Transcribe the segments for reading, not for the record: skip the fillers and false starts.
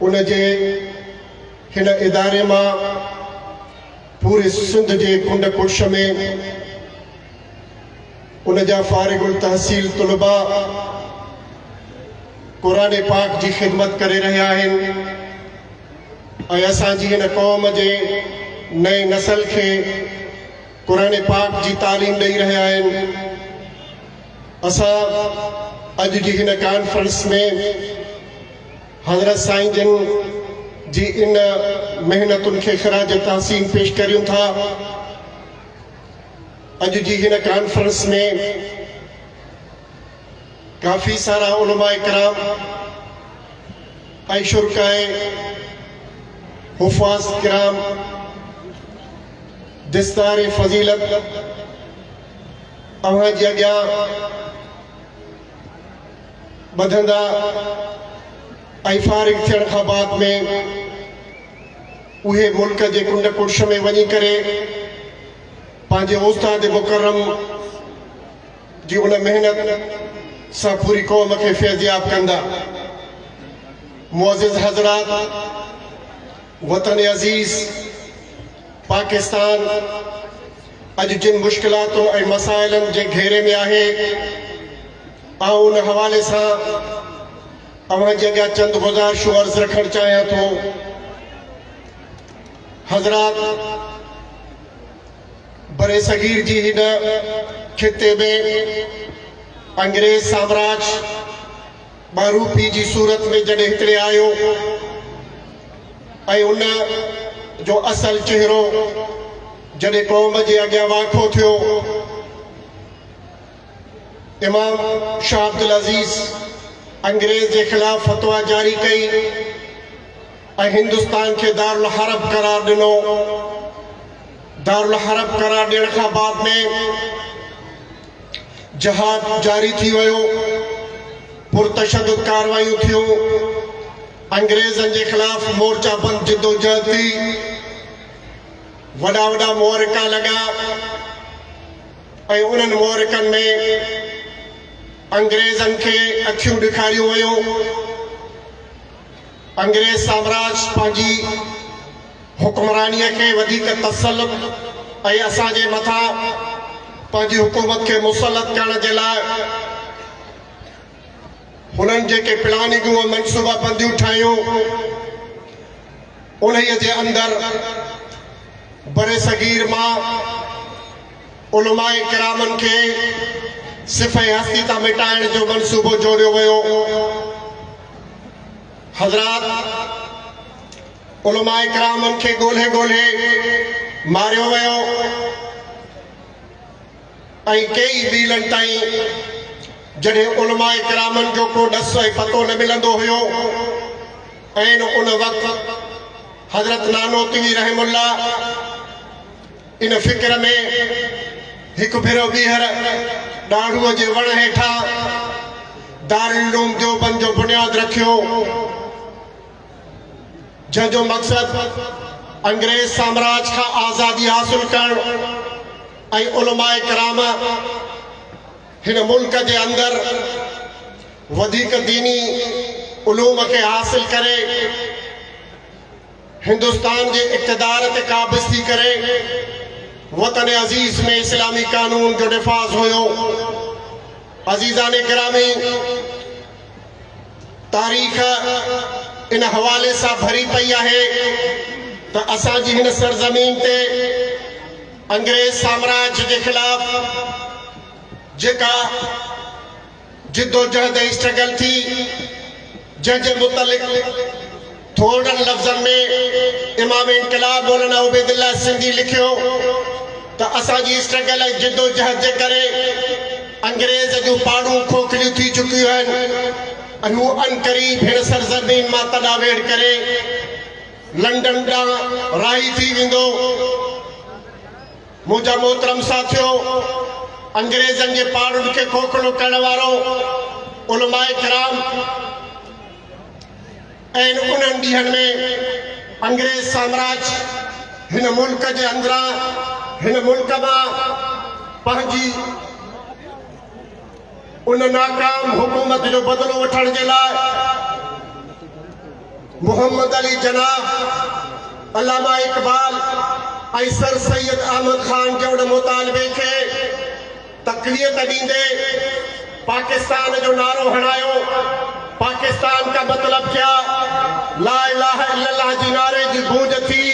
उनजे हिन इदारे मां पूरे सिंध जे कुंड कुश में उनजा फारिगुल तहसील तुलबा कुरान पाक जी खिदमत करे रहिया आहिनि ऐं असांजी हिन क़ौम जे नए नस्ल खे कुरान पाक जी तालीम ॾेई रहिया आहिनि। असां अॼु जी हिन कॉन्फ्रेंस में हज़रत साईं जिन जी इन मेहनतुनि खे ख़राज तहसीन पेश करियूं था। अॼु जी हिन कॉन्फ्रेंस में काफ़ी सारा उलमा इकराम ऐं शुरकाए हुफ़ाज़ किराम दिस्तार फज़ीलत अव्हां जे अॻियां ॿधंदा ऐं फारिग थियण खां बाद में उहे मुल्क जे कुंड कुर्श में वञी करे पंहिंजे उस्ताद मुकर्रम जी उन मेहनत सां पूरी क़ौम खे फैज़याब कंदा। मुअज़्ज़िज़ हज़रात, वतन अज़ीज़ पाकिस्तान अॼु जिन मुश्किलातुनि ऐं मसाइलनि जे घेरे में आहे, आउं उन हवाले सां अव्हां जे अॻियां चंद गुज़ारिशूं अर्ज़ रखणु चाहियां थो। हज़रात, बरे सगीर जी हिन खिते में अंग्रेज साम्राज्य बारूपी जी सूरत में जॾहिं हिकिड़े आयो ऐं उन जो असल चेहरो जॾहिं क़ौम जे अॻियां वाक़ो थियो, इमाम शाह अब्दुल अज़ीज़ अंग्रेज के खिलाफ फतवा जारी कई ऐं हिंदुस्तान के दारुल हरब करार दिनो। दारुल हरब करार ॾियण खां बाद में जहाद जारी थी वियो, पुरतशद्दुद कार्रवाइयूं थियूं, अंग्रेजन के खिलाफ मोर्चा बंद जिद्दोजहद थी, वॾा वॾा मोहरिका लॻा ऐं उन्हनि मोहरिकनि में अंग्रेजन के अखियूं ॾेखारियूं वयूं। अंग्रेज साम्राज्य पंहिंजी हुक्मरानीअ खे वधीक तसल्लुत ऐं असांजे मथां पंहिंजी हुकूमत खे मुसलत करण जे लाइ हुननि जेके प्लानिंगूं ऐं मनसूबा बंदियूं ठाहियूं, उन्हीअ जे अंदरि बरे सगीर मां उलमाए किरामनि खे सिफ़े हस्ती तां मिटाइण जो मनसूबो जोड़ियो वियो। हज़रात, उलमाए किरामनि खे ॻोल्हे ॻोल्हे मारियो वियो ऐं कई ॿीलनि ताईं जॾहिं उलमाए किरामनि जो को ॾस ऐं पतो न मिलंदो हुयो, ऐं उन वक़्तु हज़रत नानोतवी रहमुल्ला इन फ़िक्र में हिकु भेरो ॿीहर ॾाढ़ूअ जे वण हेठां दारुल उलूम देवबंद जो बुनियाद रखियो, जंहिंजो मक़सद अंग्रेज साम्राज्य खां आज़ादी हासिल करणु ऐं उलमाए किराम हिन मुल्क जे अंदरि वधीक दीनी उलूम खे हासिल करे हिंदुस्तान जे इक़्तिदार ते काबिज़ थी करे वतन अज़ीज़ में इस्लामी कानून जो निफ़ाज़ हुयो। अज़ीज़ाने गिरामी, तारीख़ इन हवाले सां भरी पई आहे त असांजी हिन सरज़मीन ते अंग्रेज साम्राज्य के खिलाफ जेका जिद्दोजहद स्ट्रगल थी, जंहिंजे मुतलिक़ थोड़नि लफ़्ज़नि में इमाम इनक़लाब मौलाना उबैदुल्लाह सिंधी लिखियो त असांजी स्ट्रगल ऐं जिद्दोजहद जे करे अंग्रेज जूं पाड़ूं खोखलियूं थी चुकियूं आहिनि ऐं हू अनक़रीब हिन सरज़मीन मां तॾावेड़ करे लंडन ॾांहुं राही थी वेंदो। मुंहिंजा मोहतरम साथियो, अंग्रेजन जे पाड़ुनि खे खोखलो करण वारो उलमाए किराम ऐं उन्हनि ॾींहनि में अंग्रेज साम्राज्य हिन मुल्क जे अंदरां हिन मुल्क मां पंहिंजी उन नाकाम हुकूमत जो बदलो वठण जे लाइ मोहम्मद अली जनाब, अल्लामा इकबाल ऐं सर सैयद अहमद खान जहिड़े मुतालबे खे तक़वियत ॾींदे पाकिस्तान जो नारो हणायो। पाकिस्तान का मतलब क्या? ला इलाहा इल्लल्लाह जी नारे जी गूंज थी।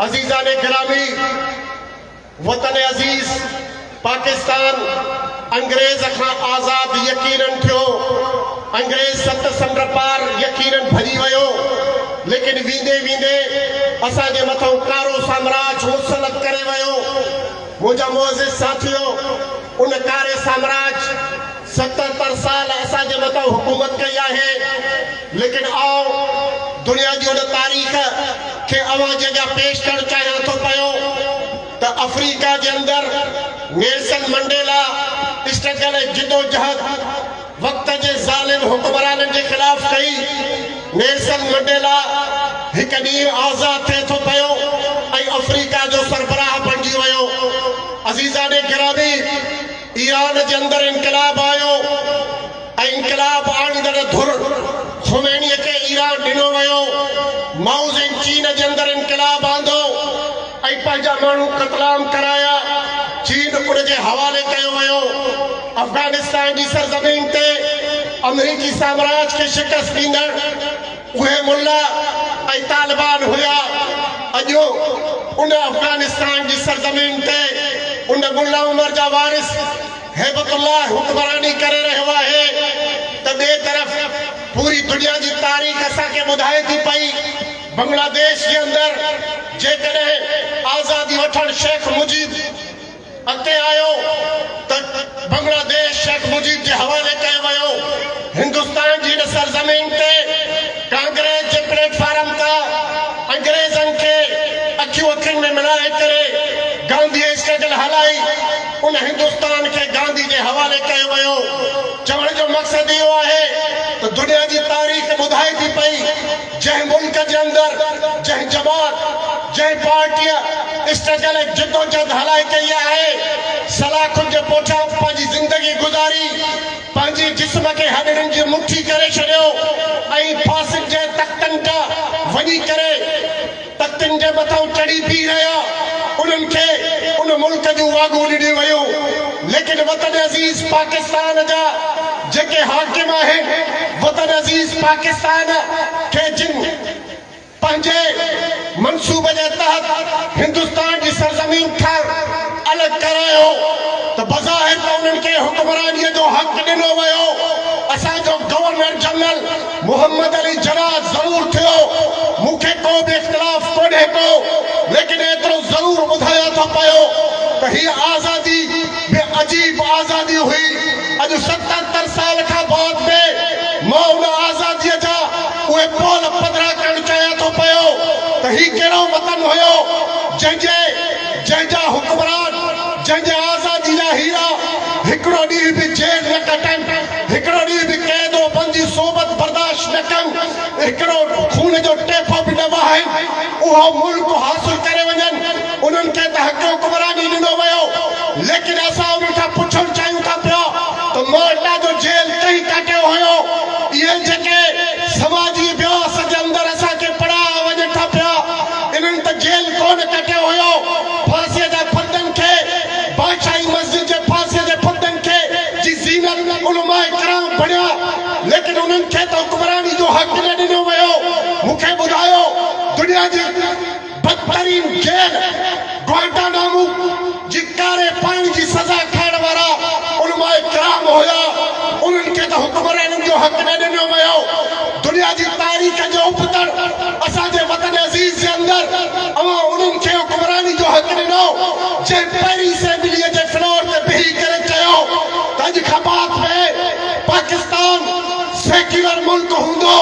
अजीज़ान गिरामी, वतन अजीज पाकिस्तान अंग्रेज खां आज़ाद यकीनन थियो। अंग्रेज 7 समुंड पार यकीनन भॼी वियो, लेकिन वींदे वींदे असांजे मथां कारो साम्राज्य मुसलत करे वियो। मुंहिंजा मोअज़िज़ साथियो, उन कारे साम्राज्य 77 साल असांजे मथां हुकूमत कई आहे। लेकिन आओ दुनिया जी उन तारीख़ खे अवां जॻह पेश करणु चाहियां थो पियो त अफ्रीका जे अंदरि नेल्सन मंडेला स्ट्रगल जिदोजहद वक़्त जे ज़ालिम हुक्मराननि जे ख़िलाफ़ कई। नेल्सन मंडेला हिकु ॾींहुं आज़ाद थिए थो पियो ऐं अफ्रीका जो सरबराह बणिजी वियो। अज़ीज़ान गिरामी, ईरान जे अंदरि इनकलाब आयो ऐं इनकलाब आणींदड़ धुर ख़ुमैनीअ खे ईरान ॾिनो वियो। माओ ज़ेडुंग चीन जे अंदरि इनकलाब आंदो ऐं पंहिंजा माण्हू क़त्लाम कराया। चीन उन जे हवाले कयो वियो। अफ़गानिस्तान जी सरज़मीन ते अमरीकी साम्राज्य खे शिकस्त ॾींदड़ उहे मुल्ला ऐं तालिबान हुया। अॼु उन अफ़गानिस्तान जी सरज़मीन ते उन मुल्ला उमर जा वारिस हैबतुल्लाह हुक्मरानी करे रहियो आहे। त ॿिए तरफ़ पूरी दुनिया जी तारीख़ असांखे ॿुधाए थी पई, बांग्लादेश जे अंदरि जेकॾहिं आज़ादी वठण शेख मुजीब अॻिते आयो त बांग्लादेश शेख मुजीब जे हवाले कयो वियो। हिंदुस्तान जी हिन सरज़मीन ते कांग्रेस जे प्लेटफार्म तां अंग्रेज़नि खे अखियूं अखियुनि में मिलाए करे गांधी स्ट्रगल हलाई। उन हिंदुस्तान खे गांधी जे हवाले कयो वियो। चवण जो मक़सदु इहो आहे त दुनिया जी तारीख़ ॿुधाए थी पई, जंहिं मुल्क जे अंदरि जंहिं जमात जंहिं पार्टीअ स्ट्रगल जिदोजहद हलाई कई आहे, सलाखुनि जे पुठियां पंहिंजी ज़िंदगी गुज़ारी, पंहिंजी जिस्म खे हॾड़ियुनि जी मुठी करे छॾियो ऐं फासिल जे तख़्तनि तां वञी करे तख़्तनि जे मथां चढ़ी बीह रहिया। उन्हनि खे उन मुल्क जूं वागूं ॾिनियूं वयूं। लेकिन वतन अज़ीज़ पाकिस्तान जा जेके हाकिम आहिनि, वतन अज़ीज़ पाकिस्तान खे जिन पंहिंजे मंसूबे जे तहत हिंदुस्तान जी सरज़मीन खां अलॻि करायो त बज़ाहिर त उन्हनि खे हुक्मरानीअ जो हक़ ॾिनो वियो। असांजो गवर्नर जनरल मोहम्मद अली जनाब ज़रूर थियो, मूंखे को बि इख़्तिलाफ़ कोन्हे को, लेकिन एतिरो ज़रूर ॿुधायो थो पियो त हीअ आज़ादी बि अजीब आज़ादी हुई। अॼु 77 साल खां बाद में मां उन आज़ादीअ जा उहे पोल पधरा करणु चाहियां थो पियो त हीउ कहिड़ो वतन हुयो जंहिंजा हुक्मरान, जंहिंजे आज़ादी जा हीरा हिकिड़ो ॾींहुं बि जेल न कटनि, हिकिड़ो ॾींहुं बि क़ैदो बंदी सोबत बर्दाश्त न कनि, हिकिड़ो खून जो टेपो बि न वहाइनि, उहो मुल्क हासिल करे वञनि। उन्हनि खे त हक़ हुक्मरानी ॾिनो वियो। लेकिन असां उन्हनि खां पुछणु चाहियूं था पिया त माल्टा जो जेल कई कटियो हुयो। इहे जेके समाजी अभ्यास जे अंदरि असांखे पढ़ाया वञनि था पिया, इन्हनि त जेल कोन कटियो हुयो। फांसीअ जे फंदनि खे, बादशाही मस्जिद जे फांसीअ जे फंदनि खे जी ज़ीनत उलमाए कराम बणिया, लेकिन उन्हनि खे त हुक्मरानी जो हक़ न ॾिनो वियो। मूंखे ॿुधायो, दुनिया जी बदतरीन जेल ग्वांटानामो जी कारे पाणी जी सज़ा खाइण वारा उलमाए कराम हुया, उन्हनि खे त हुक्मराननि जो हक़ न ॾिनो वियो। दुनिया जी तारीख़ जो उपतर असांजे वतन अज़ीज़ जे अंदरि अवां उन्हनि खे हुक्मरानी जो हक़ ॾिनो, जंहिं पहिरीं असेंबलीअ जे फ्लोर ते बीही करे चयो त अॼु खां बाद में पाकिस्तान सेक्युलर मुल्क हूंदो।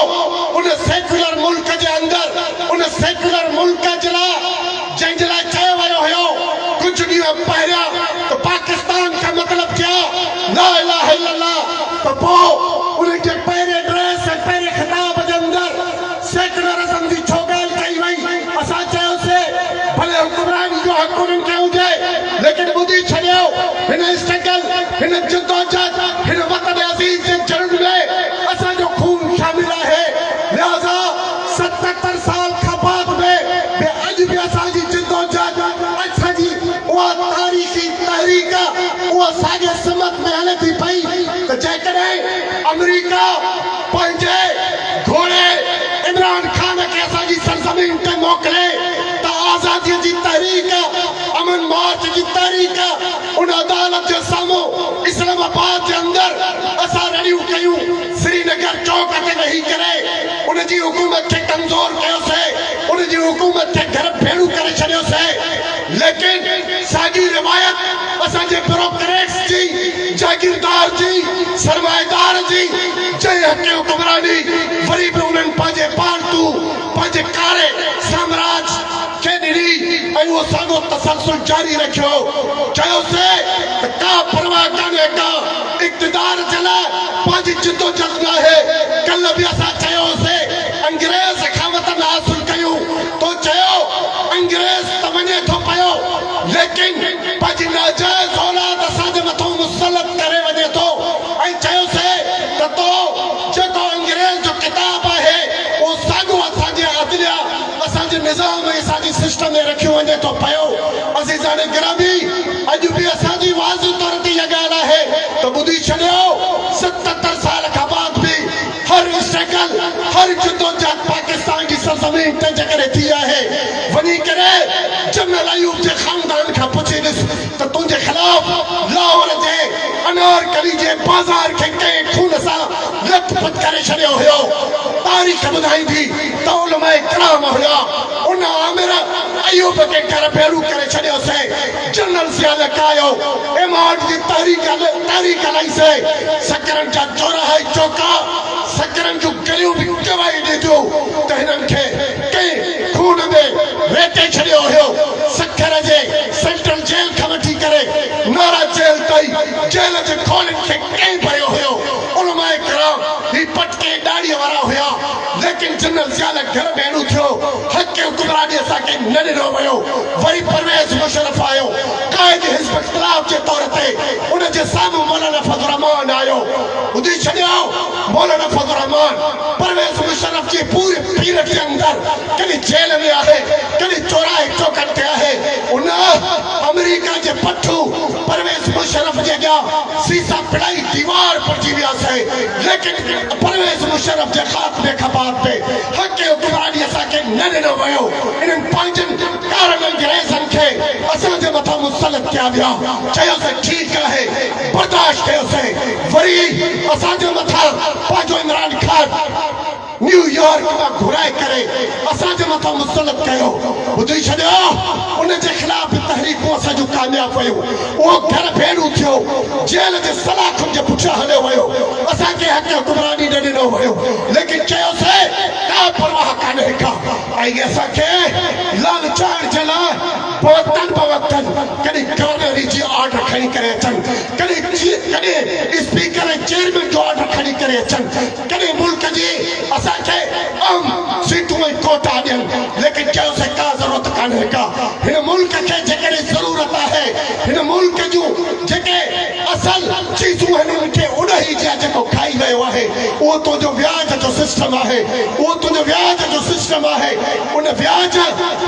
उन सेक्युलर मुल्क जे अंदरि, उन सेक्युलर मुल्क जे लाइ जंहिंजे लाइ चयो वियो हुयो कुझु ॾींहं पहिरियां त पाकिस्तान का मतिलबु क्या, ला इलाहा इल्लल्लाह, त पोइ उनजे पहिरें ड्रेस ऐं पहिरें ख़िताब जे अंदरि सेक्युलरिज़म जी छो ॻाल्हि कई वई। असां चयोसीं भले हुक्मरानी जो हक़ उन्हनि खे हुजे, लेकिन ॿुधी छॾियो हिन स्ट्रगल, हिन जिदोजहद शामिल है। लिहाजा 77 साल खां बाद में अज भी असांजी जिदोजहद असांजी उहा तारीख़ी तहरीक उहा साॻे सिमत में हले थी पई त जेकॾहिं अमेरिका पंहिंजे घोड़े इमरान खान खे असांजी सरज़मीन ते मोकिले त आज़ादीअ जी तहरीक अमन मार्च जी तहरीक उन अदालत जे साम्हूं इस्लामाबाद जे अंदरि असां रड़ियूं कयूं, श्रीनगर चौक ते वेही करे उन जी हुकूमत खे कमज़ोर कयोसीं, उन जी हुकूमत खे घर भेड़ू करे छॾियोसीं। लेकिन साॻी रिवायत असांजे ब्यूरोक्रेट्स जी, जागीरदार जी, सरमाएदार जी जंहिं हक़ हुक्मरानी वरी बि उन्हनि पंहिंजे पालतू पंहिंजे कारे साम्राज्य खे ॾिनी ऐं उहो साॻियो तसलसल जारी रखियो। चयोसीं त का परवाह कान्हे का इक़्तिदार जे लाइ पंहिंजी जिदोजहद न आहे। कल्ह बि असां चयोसीं अंग्रेज़ खां वतन हासिल कयूं, तो चयो अंग्रेज़ त वञे थो पियो लेकिन पंहिंजी नाजाइज़ औलाद असांजे मथां मुसलत करे वञे थो ऐं चयोसीं त तो जेको अंग्रेज़ जो किताब आहे उहो साॻियो असांजे अदलिया असांजे निज़ाम ऐं असांजी सिस्टम में रखियो वञे थो पियो। अज़ीज़ान गिरामी, अॼु बि असांजी वाज़ी तौर ते इहा ॻाल्हि आहे त ॿुधी छॾियो 77 साल खां बाद बि हर स्ट्रगल हर जिदोजहद पाकिस्तान जी सरज़मीन ते जेकॾहिं थी आहे। वञी करे जनरल अयूब जे ख़ानदान खां पुछी ॾिस त तुंहिंजे ख़िलाफ़ लाहौर जे अनारकली जे बाज़ार खे कंहिं खून सां लथपथ करे छॾियो हुयो। तारीख़ ॿुधाईंदी त उलमाए किराम हुया, उन आमिर अयूब खे घर भेड़ू करे छॾियोसीं। जनरल ज़िया कायो इमाम जी तारीख़ हलाईसीं। सकरनि जा चौराहा चौका सकरनि जूं गलियूं बि गवाही ॾिजो त हिननि खे कंहिं खून में रेटे छॾियो हुयो। सखर जे सेंट्रल जेल खां वठी करे नारा जेल ताईं जेल जे खोलनि खे कंहिं भरियो हुयो। उलमाए किराम ही पटके ॾाड़ीअ वारा हुया, लेकिन जनरल ज़िया घर भेड़ू थियो। हक़ हुक्मरानी असांखे न ॾिनो वियो। वरी परवेज़ मुशर्रफ आयो क़ाइद हिज़्ब इख़्तिलाफ़ जे तौर ते, उन जे साम्हूं मौलाना फज़ल रहमान आयो। ॿुधी छॾियो मौलाना फज़ल रहमान परवेज़ मुशर्रफ जी पूरे पीरियड जे अंदरि कॾहिं जेल में आहे, कॾहिं चौराहे चौकनि ते आहे। उन अमेरिका जे पठू परवेज़ मुशर्रफ जे अॻियां सीसा पिड़ाई दीवार पइजी वियासीं, लेकिन परवेज़ मुशर्रफ जे ख़ात्मे खां बाद में हक़ हुक्मरानी असांखे न ॾिनो वियो। इन्हनि पंहिंजनि कारनि अंग्रेज़नि खे असांजे मथां मुसलत कया विया। चयोसीं ठीकु आहे, बर्दाश्त कयोसीं। वरी असांजे मथां पंहिंजो इमरान खान न्यूयॉर्क मां घुराए करे असांजे मथां मुसलत कयो। ॿुधी छॾियो उन जे ख़िलाफ़ तहरीकूं असांजूं कामयाब वयूं। उहो घर भेड़ू थियो, जेल जे सलाखुनि जे पुठियां हलियो वियो। असांखे हक़ हुक्मरानी न ॾिनो वियो, लेकिन चयोसीं का परवाह कान्हे का। ऐं असांखे लालचाइण जे लाइ वक़्तन कॾहिं गवर्नरी जी ऑर्डर खणी करे अचनि, कॾहिं स्पीकर ऐं चेयरमैन जो ऑर्डर खणी करे अचनि, कॾहिं मुल्क जी असांखे सीटूं ऐं कोटा ॾियनि। लेकिन चयोसीं का ज़रूरत कान्हे का। हिन मुल्क खे जेकॾहिं ज़रूरत आहे, हिन मुल्क जूं जेके असल चीज़ूं आहिनि उनखे उन ई जा जेको खाई वियो आहे, उहो तुंहिंजो व्याज जो सिस्टम आहे, उहो तुंहिंजो व्याज जो सिस्टम आहे। उन व्याज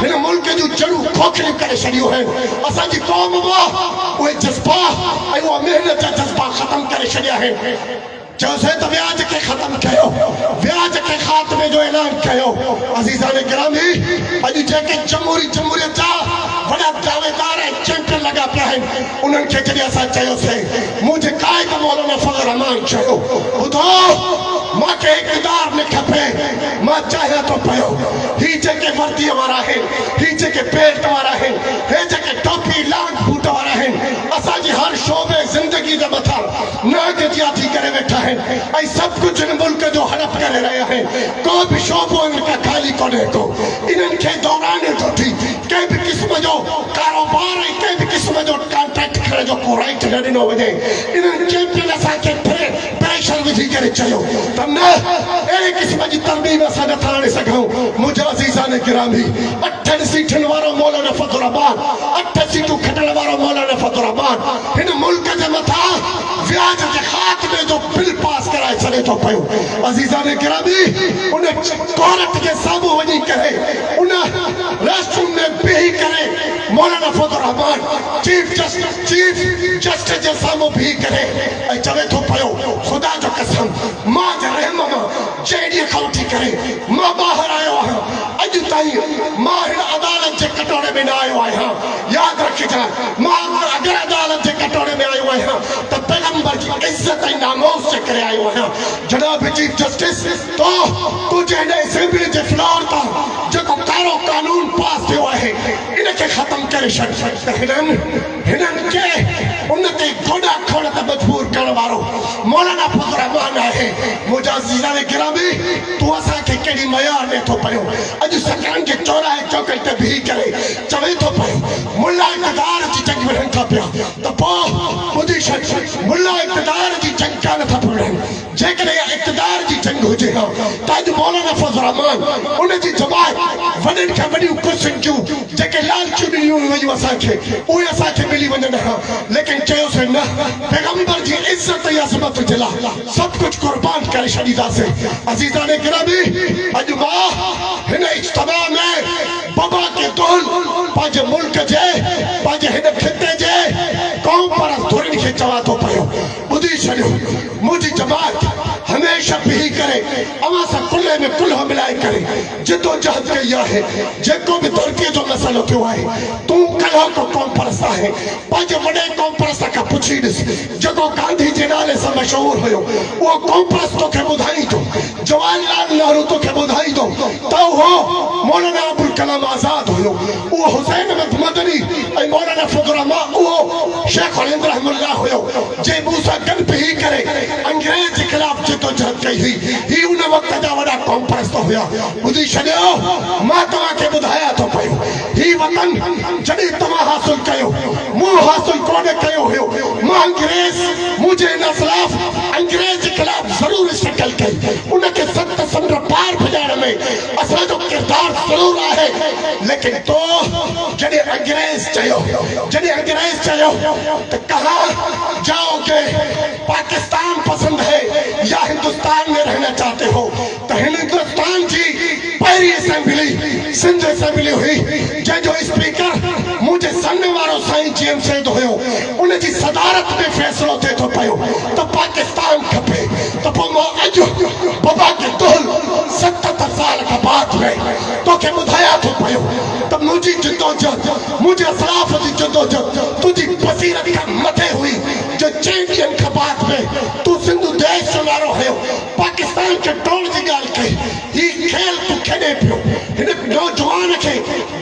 हिन मुल्क जूं जड़ूं खोखलियूं करे छॾियूं आहिनि। असांजी क़ौम मां उहे जज़्बा ऐं उहा महिनत जा जज़्बा ख़तमु करे छॾिया आहिनि। चयोसीं त व्याज खे ख़तमु कयो, व्याज खे ख़ात्मे जो ऐलान कयो। अज़ीज़ान गिरामी, अॼु जेके जमहूरियत जा वॾा दावेदार ऐं चैंपियन लॻा पिया आहिनि, उन्हनि खे जॾहिं असां चयोसीं, मुंहिंजे क़ाइद मौलाना फज़ल रहमान चयो ॿुधो मूंखे इक़्तिदार न खपे, मां चाहियां थो पियो ही जेके वर्दीअ वारा आहिनि, ही जेके बेल्ट वारा आहिनि, हे जेके टोपी लांग बूट वारा आहिनि, असांजी हर शोबे ज़िंदगी जे मथां नाग थी करे वेठा आहिनि ऐं सभु कुझु हिन मुल्क जो हड़प करे रहिया आहिनि। को बि शोबो इनखां ख़ाली कोन्हे को। इन्हनि खे दौराने थो थी कंहिं बि क़िस्म जो कारोबार ऐं कंहिं बि क़िस्म जो कॉन्ट्रैक्ट करण जो को राइट न ॾिनो वञे। इन्हनि चैंपियन असांखे प्रेशर विझी करे चयो त न अहिड़े क़िस्म जी तरमीम असां नथा आणे सघूं। मुंहिंजा अज़ीज़ान गिरामी, 8 सीटुनि वारो मौलाना फज़ल रहमान, 8 सीटूं खटण वारो मौलाना फज़ल रहमान हिन मुल्क जे मथां ब्याज के खात्मे जो बिल पास कराए छॾे थो पियो। अज़ीज़ान गिरामी उन कोर्ट के साम्हूं वञी करे उन रेस्टरूम में बीही करे मौलाना फजल रहमान चीफ जस्टिस जे साम्हूं बीही करे ऐं चवे थो पियो ख़ुदा जो कसम मां जे रहम मां जहिड़ीअ खां वठी करे मां ॿाहिरि आयो आहियां अॼु ताईं मां हिन अदालत जे कटोरे में न आयो आहियां। यादि रखिजांइ मां अगरि अदालत जे कटोरे में आयो आहियां त पैगंबर जी इज़त ऐं नामूस जे करे आयो आहियां। जनाब चीफ जस्टिस तूं हिन असेंबली जे फ्लोर तां जेको कारो कानून पास थियो आहे इनखे ख़तम करे छॾ त हिननि खे उन ते गोॾा खोड़ त मजबूर करण वारो मौलाना फजल रहमान आहे। मुंहिंजा अज़ीज़ान गिरामी तूं असांखे कहिड़ी मयार ॾे थो पियो। अॼु सकरनि जे चौराहे चौकनि ते बीही करे चवे थो पियो मुल्ला इक़्तिदार जी जंग विढ़नि था पिया त पोइ ॿुधी छॾ मुल्ला इक़्तिदार जी जंग कान था विढ़नि। जेकॾहिं इक़्तिदार जी जंग हुजे हा त अॼु मौलाना फजल रहमान उन जी जमात वॾनि खां वॾियूं कुर्सियूं जूं जेके लालचियूं ॾिनियूं वयूं असांखे उहे असांखे मिली वञनि हा। लेकिन चयोसीं न पैगंबर जी इज़त ऐं अज़मत जे लाइ सभु कुझु क़ुर्बान करे छॾींदासीं। अज़ीज़ान गिरामी अॼु मां हिन इज्तिमा में बाबा के दोल पंहिंजे मुल्क जे पंहिंजे हिन खिते जे क़ौम परस्त धुरियुनि खे चवां थो पियो ॿुधी छॾियो मुंहिंजी जमात हमेशह बीही करे अवां सां कुल्हे में कुल्हो मिलाए करे जिदोजहद कई आहे। जेको बि धरतीअ जो मसइलो थियो आहे तूं कल्ह को क़ौम परस्त आहे पंहिंजे वॾे क़ौम परस्त खां पुछी ॾिस जेको गांधी जे नाले सां मशहूरु हुयो उहो क़ौम परस्त तोखे ॿुधाईंदो जवाहरलाल नेहरू तोखे ॿुधाईंदो त उहो मौलाना अबुल कलाम आज़ाद हुयो उहो हुसैन अहमद मदनी ऐं मौलाना फजल रहमान उहो शेख हिंद रहमुल्लाह हुयो जे मूं सां गॾु बीही करे अंग्रेज जे ख़िलाफ़ जिदोजहद कई हुई। ही उन वक़्त जा वॾा क़ौम परस्त हुया। ॿुधी छॾियो मां तव्हांखे ॿुधायां थो पियो ही वतन जॾहिं तव्हां हासिल कयो मूं हासिल कोन कयो हुयो। मां अंग्रेज मुंहिंजे हिन ख़िलाफ़ अंग्रेज जे ख़िलाफ़ ज़रूरु स्ट्रगल कई उनखे सत समुंड पार भॼाइण में असांजो किरदार ज़रूरु आहे। लेकिन तो जॾहिं अंग्रेज चयो त कहाँ जाओगे पाकिस्तान पसंद है या हिंदुस्तान में रहना चाहते हो तो हिंदुस्तान जी पहली असेंबली सिंध असेंबली हुई जंहिंजो स्पीकर मुंहिंजे सामने वारो साईं जीएम सैद हुयो उन जी सदारत में फ़ैसिलो थिए थो पियो त पाकिस्तान खपे। त पोइ मां अॼु बाबा के दोल 77 साल खां बाद में तोखे ॿुधायां थो पियो त मुंहिंजी जिदोजहद मुंहिंजे असलाफ जी जिदोजहद तुंहिंजी बसीरत खां मथे हुई जो 4 ॾींहंनि खां बाद में तूं सिंधु देश जो नारो हयो पाकिस्तान खे टोड़ जी ॻाल्हि कई। ही खेल तूं खेॾे पियो हिन नौजवान खे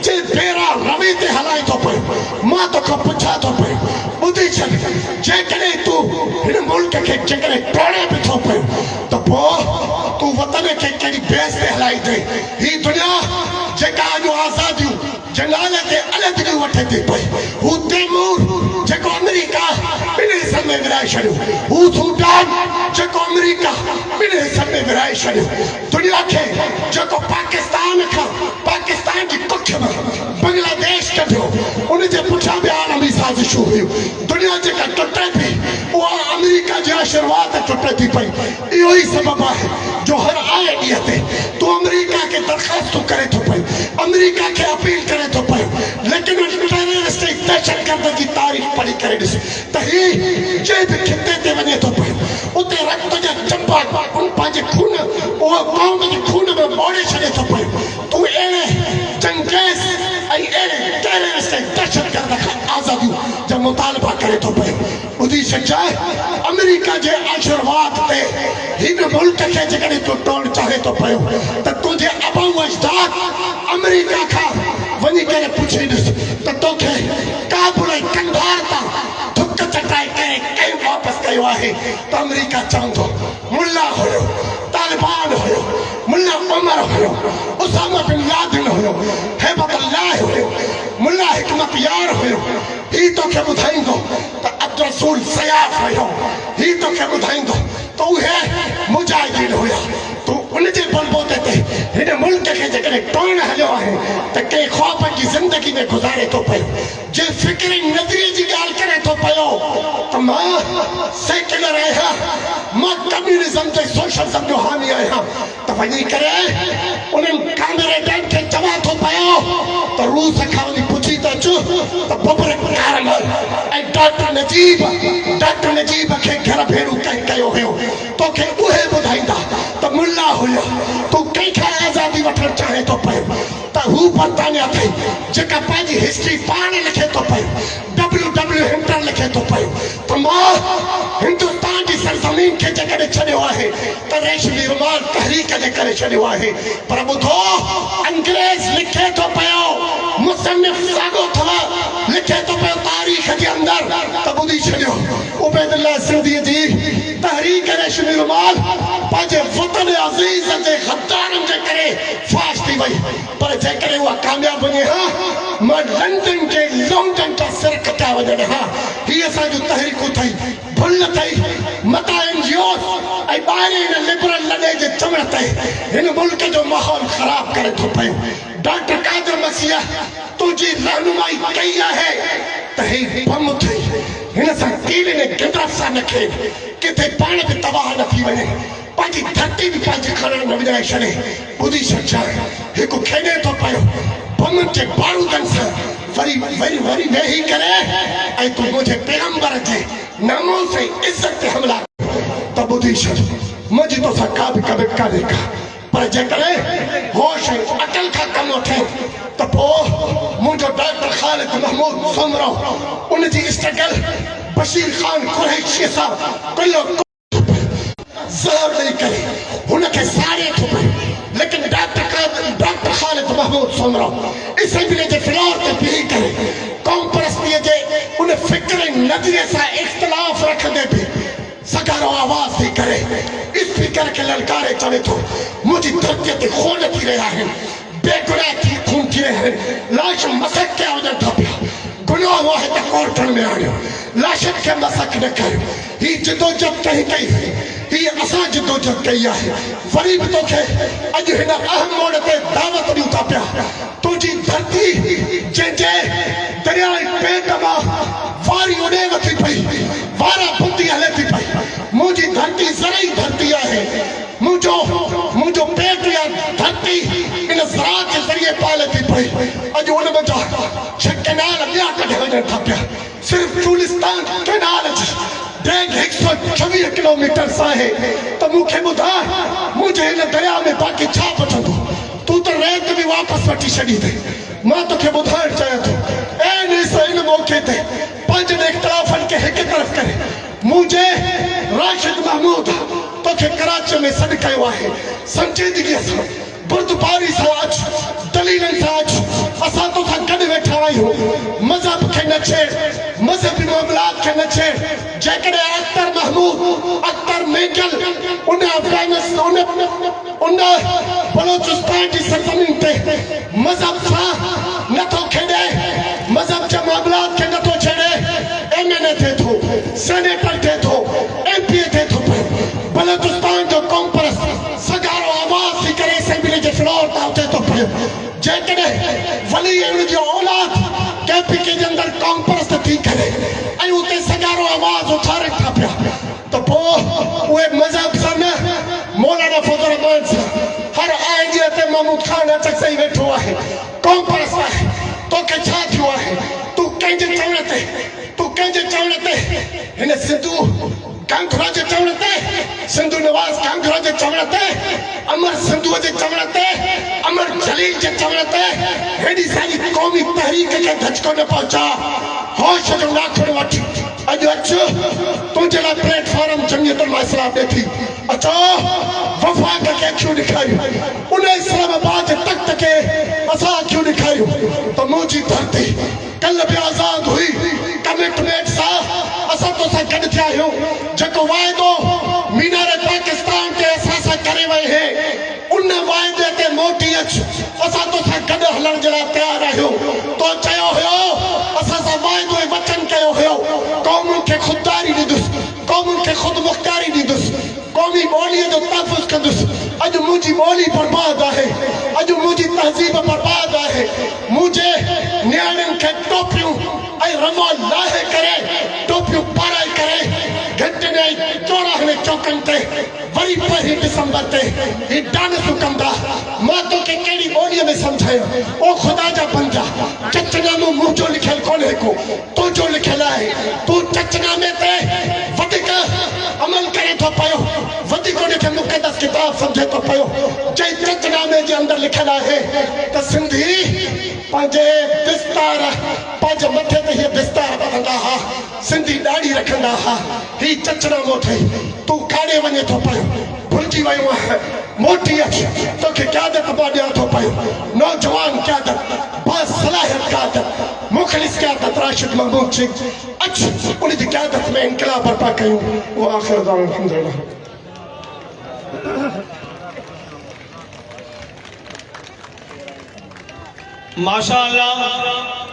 जे बेरा रवे ते हलाए थो पियो। मां तोखां पुछां थो पियो ॿुधी छॾ जेकॾहिं तूं हिन मुल्क खे जेकॾहिं टोड़े बि थो पियो त पोइ तूं वतन खे कहिड़ी बेस ते हलाईंदे। ही दुनिया जेका अॼु आज़ादियूं जे नाले ते अलॻि वठे थी पई हू तैमूर जेको अमेरिका ॿिनि हिसनि में विराए छॾियो हू सूडान जेको अमेरिका ॿिनि हिसनि में विराए छॾियो। दुनिया खे जेको पाकिस्तान खां पाकिस्तान जी कुख में बांग्लादेश कढियो उन जे पुठियां बि आलमी साज़िशूं हुयूं। दुनिया जेका टुटे थी उहा अमेरिका जे आशीर्वाद टुटे थी पई। इहो ई सबबु आहे जो हर आए ॾींहं ते तूं अमेरिका खे दरख़्वास्तूं करे थो पियो अमेरिका खे अपील करे थो पियो। लेकिन टेररिस्ट ऐं दहशतगर्द जी तारीख़ पढ़ी करे ॾिस त ही जंहिं बि खिते ते वञे थो पियो उते रक्त जा चंबा उन पंहिंजे खून उहो क़ौम जे खून में ॿोड़े छॾे थो पियो। तूं अहिड़े चंगेज़ ऐं अहिड़े टेररिस्ट ऐं दहशतगर्द खां आज़ादियूं जा मुतालबा करे थो पियो। ॿुधी छॾिजांइ अमेरिका जे आशीर्वाद ते हिन मुल्क खे जेकॾहिं तूं टोड़ चाहे थो पियो त तुंहिंजे अबाऊ अजदाद अमेरिका खां वञी करे पुछी ॾिस त तोखे काबुल ऐं कंधार तां थुक चटाए करे कंहिं वापसि कयो आहे त अमेरिका चवंदो मुल्ला हुयो तालिबान हुयो मुल्ला उमर हुयो उसामा बिन लादेन हुयो हैबतुल्लाह हुयो मुल्ला हिकमत यार हुयो। ही तोखे ॿुधाईंदो त अब्दुल रसूल सयाफ हुयो। ही तोखे ॿुधाईंदो त उहे मुजाहिदीन हुया। तूं उन जे बलबूते ते हिन मुल्क खे जेकॾहिं टोड़ हलियो आहे त कंहिं ख़्वाब जी ज़िंदगी में गुज़ारे थो पियो जे फ़िक्र नज़रिए जी ॻाल्हि करे थो पियो त मां सेक्युलर सोशलिज्म जो हामी आहियां त वञी करे उन्हनि कांग्रेसनि खे चवां थो पियो त रूस खां वञी पुछी त अचु त बबरक कारण ऐं डॉक्टर नजीब खे घर भेड़ू कंहिं कयो हुयो तोखे उहे ॿुधाईंदा त मुल्ला हुयो तूं कंहिंखां आज़ादी वठणु चाहे थो पियो त हू बर्तानिया अथई जेका पंहिंजी हिस्ट्री पाण लिखे थो पियो WW हिंटर लिखे थो पियो त मां हिंदुस्तान जी सरज़मीन खे जेकॾहिं छॾियो आहे त रेशमी रुमाल तहरीक जे करे छॾियो आहे पर ॿुधो अंग्रेज़ लिखे थो पियो मुसन्निफ़ साॻियो अथव लिखे थो पियो तारीख़ जे अंदरि त ॿुधी छॾियो उबैदुल्लाह सिंधी जी तहरीक रेशमी रुमाल पंहिंजे वतन अज़ीज़ जे गद्दारनि जे करे फाश थी वई पर जेकॾहिं उहा कामयाब वञे हा मां लंडन जे लॉन्डन जा सिर कटिया वञनि हा हीअ असांजूं तहरीकूं अथई भुल अथई मता NGOs ऐं ॿाहिरि हिन लिबरल लॾे जे चवण ते हिन मुल्क जो माहौल ख़राब करे थो पियो डॉक्टर कादर मसीह तुंहिंजी रहनुमाई कई आहे त ही बम अथई हिन सां कीले ने गिरफ़्तार सां न खे किथे पाण बि तबाह न थी वञे पंहिंजी धरती बि पंहिंजे खणण न विञाए छॾे ॿुधी छॾ हिकु खेॾे थो पियो बम जे बारूदनि सां वरी वेही करे ऐं तूं मुंहिंजे पैगंबर जे नामूस ऐं इज़त ते हमला त ॿुधी छॾ मुंहिंजी तोसां का बि कदर कान्हे का पर जेकॾहिं होश ऐं अकल खां कमु वठे त पोइ मुंहिंजो डॉक्टर ख़ालिद महमूद सोमरो उन जी स्ट्रगल बशीर खान कुरैशी सां कुल्लो ज़हर ॾेई करे हुनखे साड़े थो पियो लेकिन डॉक्टर ख़ालिद महमूद सोमरो असेंबली जे फ्लोर ते बीही करे क़ौम परस्तीअ जे उन फ़िक्र नज़रिए सां इख़्तिलाफ़ रखंदे बि सगारो आवाज़ थी करे स्पीकर खे ललकारे चवे थो मुंहिंजी धरतीअ ते खून थी रहिया आहिनि बेगुनाह थी खून थी रहिया आहिनि लाश मसक कया वञनि था पिया गुनाह आहे त कोर्टनि में आणियो लाशनि खे मसक न कयो ही जिदोजहद कई ही असां जिदोजहद कई आहे वरी बि तोखे अॼु हिन अहम मोड़ ते दावत ॾियूं था पिया तुंहिंजी धरती जंहिंजे दरिया पेट मां वारी उॾे वठी पई वारा बुंदी हले थी पई मुंहिंजी धरती ज़रई धरती आहे मुंहिंजो पेट या धरती इन ज़राअत जे ज़रिए पाले थी पई अॼु उन में छह कैनाल ॿिया कढे वञनि था पिया सिर्फ़ चूलिस्तान कैनाल जी डेढ़ 126 किलोमीटर आहे त मूंखे ॿुधाए मुंहिंजे हिन दरिया में बाक़ी छा बचंदो तूं त रेत बि वापसि वठी छॾी अथई मां तोखे ॿुधाइणु चाहियां थो इन मौक़े ते पंहिंजनि इख़्तिलाफ़नि खे हिकु तरफ़ करे मुंहिंजे राशिद महमूद तोखे कराची में सॾु कयो आहे संजीदगीअ सां बुर्दबारी सां अचु दलीलनि सां अचु असां तोसां गॾु वेठा आहियूं मज़हब खे न छेड़ मज़हबी मामलात खे न छेड़ जेकॾहिं अख्तर मेंगल उन बलोचिस्तान जी सरज़मीन ते मज़हब सां नथो खेॾे मज़हब जे मामलात खे नथो छेड़े MNA थिए थो सेनेटर थिए थो MP थिए थो पियो बलोचिस्तान जो क़ौम परस्त सगारो आवाज़ थी करे असेंबली जे फ्लोर तां उथे थो पियो जेकॾहिं वली उन जी औलाद KPK जे अंदरि क़ौम परस्त थी करे ऐं उते सगारो आवाज़ उथारे था पिया त पोइ उहे मज़हब सां न मौलाना फज़ल रहमान सां हर आइडिया ते महमूद खान अचकसई वेठो आहे क़ौम परस्त आहे तोखे छा थियो आहे तूं कंहिंजे चवण ते हिन सिंधु कांगरा जे चवण ते सिंधु नवाज़ कांगरा जे चवण ते अमर सिंधुअ जे चवण ते अमर जलील जे चवण ते हेॾी सारी क़ौमी तहरीक खे धचको न पहुचा होश जो नाखुन वठी अॼु अचु तुंहिंजे लाइ प्लेटफॉर्म जमियत इस्लाम ॾे थी अचो वफ़ाक़ खे अखियूं ॾेखारियूं उन इस्लामाबाद जे तख़्त खे असां अखियूं ॾेखारियूं त मुंहिंजी धरती कल्ह बि आज़ाद हुई कमिटमेंट सां असां तोसां गॾु थिया आहियूं जेको वाइदो मीनार पाकिस्तान ते असां सां करे वई है उन वाइदे ते मोटी अचु असां तोसां गॾु हलण जे लाइ तयारु आहियूं तो चयो हुयो असां सां वाइदो ऐं वचन कयो हुयो क़ौमुनि खे ख़ुददारी ॾींदुसि क़ौमुनि खे ख़ुदि मुख़्तियारी ॾींदुसि क़ौमी ॿोलीअ जो तहफ़ुज़ कंदुसि अॼु मुंहिंजी ॿोली बर्बाद आहे अॼु मुंहिंजी तहज़ीब बर्बाद आहे मुंहिंजे नियाणियुनि खे टोपियूं ऐं रमो लाहे करे टोपियूं पाराए करे घंटनि ऐं 14 चौकन ते वरी 1 दिसंबर ते ही डांस कंदा मां तो के केड़ी बोली में समझायो ओ खुदा जा बंदा चचनामो मुंह जो लिखल कोने को तो जो लिखल है तू चचनामे ते वधिक अमल करे तो पयो वधिक ने के मुकद्दस किताब समझे तो पयो जे चचनामे जे अंदर लिखल है तो सिंधी पंजे बिस्तार पंज मथे ते ये बिस्तार बंदा हा सिंधी दाढ़ी रखंदा हा ही चचनामो थे तू काड़े वने तो पयो भुलजी वयो है मोटी अखि तो के क्यादत बाडिया तो पयो नौजवान क्यादत बस सलाहियत क्यादत मुखलिस क्यादत राशिद महमूद सिंह अच्छी उन दी क्यादत में इनकलाब बर्पा कयूं वो आखिर दान अल्हम्दुलिल्लाह माशाअल्लाह।